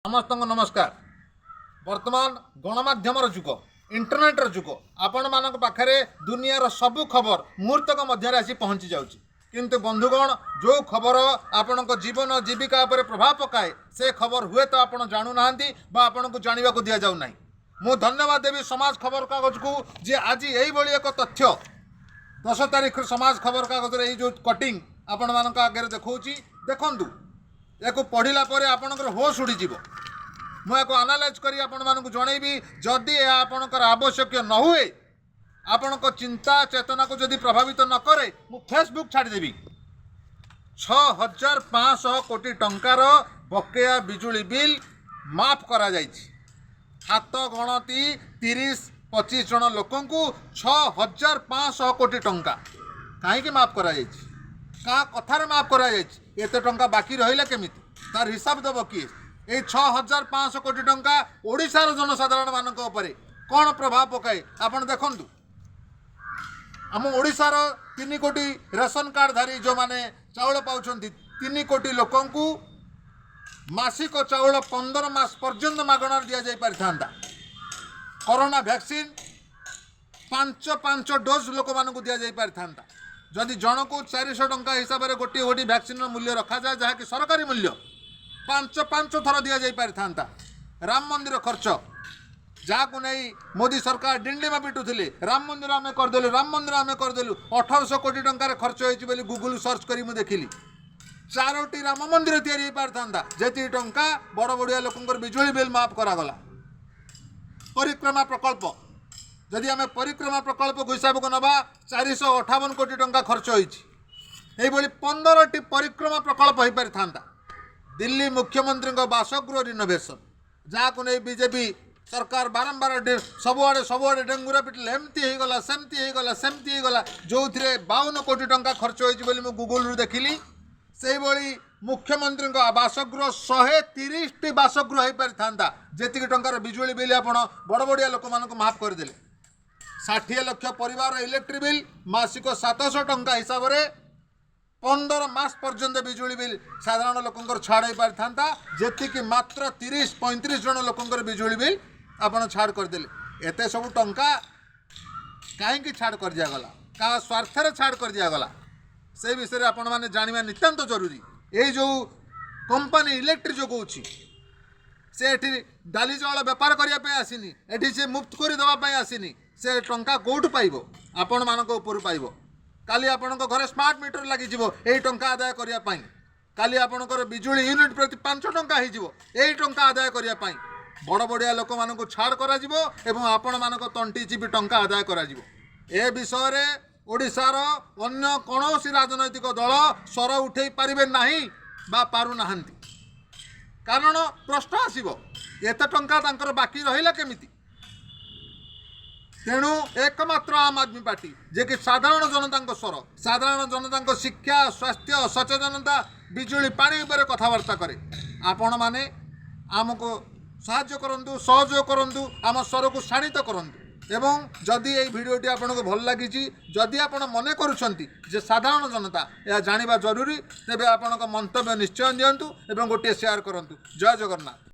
समस्त नमस्कार। वर्तमान गणमाध्यम जुग इंटरनेट जुग आपण मान पाखे दुनियार सबु खबर मुहूर्तक मध्य आसी पहुँची जाऊँगी किंतु बंधुगण जो खबर आपण जीवन जीविका पर प्रभाव पकाए से खबर हुए तो आप जानू ना आपण को जानवा को दि जाऊ ना। मु धन्यवाद देवी समाज खबर कागज को जे आज यही एक तथ्य 10 तारीख समाज खबर कागज ये जो कटिंग आपण मान आगे देखा देखु या पढ़ला आपणकर होश उड़ीज मुझे आनालाइज करी आपण मानक जनईबी जदि आपणकर आवश्यक न हुए आपण चिंता चेतना को जदि प्रभावित न करे मु फेसबुक छाड़देवी 6500 कोटी टंकार बकेया बिजुली बिल माफ करा जाइछि। हाथ गणती 30-25 जन लोकं को 6500 कोटी टंका कहीं माफ करा जाइछि क्या कथार माफ करा जाइछि एते टंका बाकी रहिला केमिति तार हिसाब देव किए ये 6500 कोटी टंका ओडिशार जनसाधारण मानक उपरे कौन प्रभाव पकाए आपण देखंतु। आम ओडिशार 3 कोटी रेशन कार्ड धारी जो माने चाउल पाउछंती 3 कोटी लोकं को मासिक चाउल 15 मास पर्यंत मागणार दिया जाई पारिथांता। कोरोना वैक्सीन 5 डोज लोक मानक दिया जाई पारिथांता। जदि जन को 400 टंका हिसाब से गोटे गोटी वैक्सीन मूल्य रखा जाए जहाँकि सरकारी मूल्य 5 थर दि जा पारिथांता। राम मंदिर खर्च जहाँ को नहीं मोदी सरकार डिंडिमा पिटुले राम मंदिर आम करदेलु राम मंदिर आम करदेलु 1800 कोटी टंकार खर्च होती गूगल सर्च करी मु देखिली 4टी राम मंदिर तैयारी पारिथांता जेती टंका बड़ बड़िया लोकंर बिजुली बिल माफ करागला। परिक्रमा प्रकल्प जदि आम परिक्रमा प्रकल्प को हिसाब को नवा 458 कोटी टंका खर्च होती 15टी परिक्रमा प्रकल्प हो पारि था। दिल्ली मुख्यमंत्री बासगृह रिनोवेशन जहाँ को नहीं बीजेपी सरकार बारंबार सबुआड़े डेंगुरा पिटले एमती गला सेमती गला जो 52 कोटी टंका खर्च होती गूगल देखिली से मुख्यमंत्री बासगृह 130टी बासगृह हो पारि था जी टंकार बिजुली बिल आप बड़ बड़िया लोक मानक माफ करदे 60 लाख परिवार इलेक्ट्रिक बिल मासिक 700 टंका हिसाब से 15 मास पर्यंत बिजुली बिल साधारण लोकंर छाड़ हो पारि था जी मात्र 30-35 जन लोकंर बिजुली बिल आपड़ छाड़ करदे। एते सब टंका कहीं छाड़ कर दिगला क्या स्वार्थ छाड़ कर दिगला से विषय आपण मैंने जानवा नितांत जरूरी। ये जो कंपनी इलेक्ट्रिक जो कौन से डाली चाउल बेपार करने आसीनी एटी से मुफ्त कर देवाई आसीनी से टंका कौटू पाइब आपण मानक उपर पाइब काली आपण घरे स्मार्ट मीटर लगी यही टंका आदाय करने काली आपणकर बिजुली यूनिट प्रति 5 टंका यही टंका आदाय करने बड़ बड़िया लोक मानक छाड़ कर आपण मानक तंटी चिपी टंका आदाय कर विषय ओडिशार अन्य कौन राजनैतिक दल स्वर उठे पारे ना बा पारु नाहांती कारण प्रश्न आसीबो एत टंका तांकर बाकी रहिला केमिति। तेणु एकमात्र आम आदमी पार्टी जे कि साधारण जनता स्वर साधारण जनता शिक्षा स्वास्थ्य सचेतनता बिजुली पानी पर कथबार्ता करे आपण माने आमको साहाय्य करंतु सहयोग करंतु आम स्वर को शाणित करंतु एवं जदि ये भिडियोटी आपन को भल लगी जदि आपण मने करूछंती जे साधारण जनता या जानिबा जरूरी तेबे आपण मंतव्य निश्चय दियंतु एवं गोटे शेयर करंतु। जय जगन्नाथ।